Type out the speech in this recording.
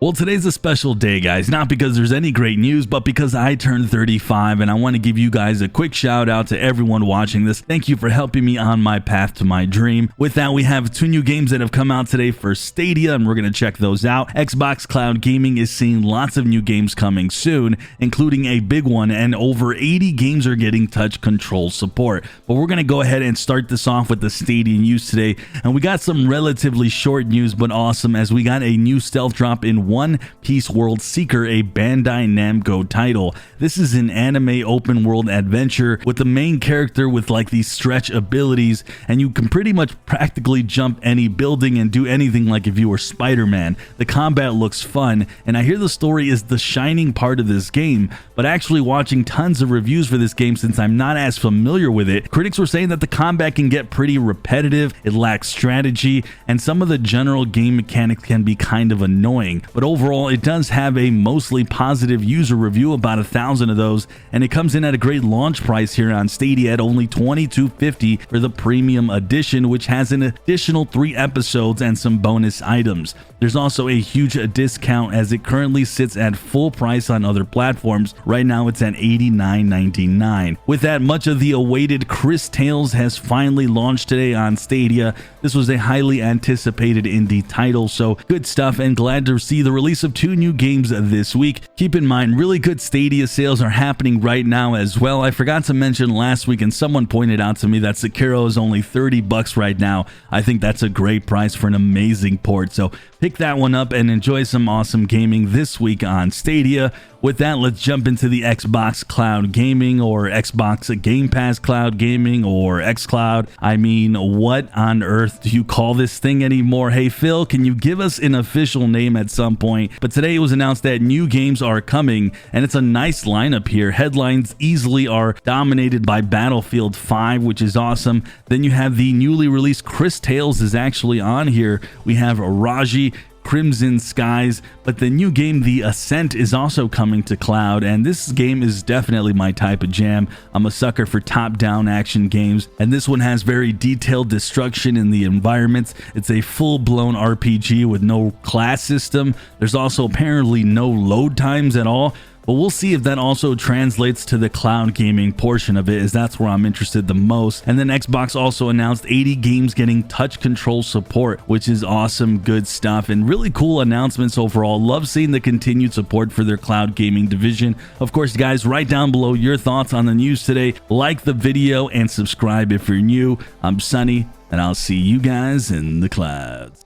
Well, today's a special day, guys, not because there's any great news, but because I turned 35, and I want to give you guys a quick shout out to everyone watching this. Thank you for helping me on my path to my dream. With that, we have 2 new games that have come out today for Stadia, and we're going to check those out. Xbox Cloud Gaming is seeing lots of new games coming soon, including a big one, and over 80 games are getting touch control support. But we're going to go ahead and start this off with the Stadia news today, and we got some relatively short news, but awesome, as we got a new stealth drop in One Piece World Seeker, a Bandai Namco title. This is an anime open world adventure with the main character with like these stretch abilities, and you can pretty much practically jump any building and do anything like if you were Spider-Man. The combat looks fun, and I hear the story is the shining part of this game, but actually watching tons of reviews for this game, since I'm not as familiar with it, critics were saying that the combat can get pretty repetitive, it lacks strategy, and some of the general game mechanics can be kind of annoying. But overall, it does have a mostly positive user review, about 1,000 of those, and it comes in at a great launch price here on Stadia at only $22.50 for the premium edition, which has an additional 3 episodes and some bonus items. There's also a huge discount as it currently sits at full price on other platforms. Right now it's at $89.99. With that, much of the awaited Chris Tales has finally launched today on Stadia. This was a highly anticipated indie title, so good stuff, and glad to see the release of 2 new games this week. Keep in mind, really good Stadia sales are happening right now as well. I forgot to mention last week, and someone pointed out to me that Sekiro is only $30 right now. I think that's a great price for an amazing port, so pick that one up and enjoy some awesome gaming this week on Stadia. With that, let's jump into the Xbox Cloud Gaming, or Xbox Game Pass Cloud Gaming, or xCloud. I mean, what on earth do you call this thing anymore? Hey Phil, can you give us an official name at some point? But today it was announced that new games are coming, and it's a nice lineup here. Headlines easily are dominated by Battlefield 5, which is awesome. Then you have the newly released Chris Tales is actually on here. We have Raji, Crimson Skies, but the new game The Ascent is also coming to cloud, and this game is definitely my type of jam. I'm a sucker for top-down action games, and this one has very detailed destruction in the environments. It's a full-blown RPG with no class system. There's also apparently no load times at all, but we'll see if that also translates to the cloud gaming portion of it, as that's where I'm interested the most. And then Xbox also announced 80 games getting touch control support, which is awesome, good stuff, and really cool announcements overall. Love seeing the continued support for their cloud gaming division. Of course, guys, write down below your thoughts on the news today. Like the video and subscribe if you're new. I'm Sunny, and I'll see you guys in the clouds.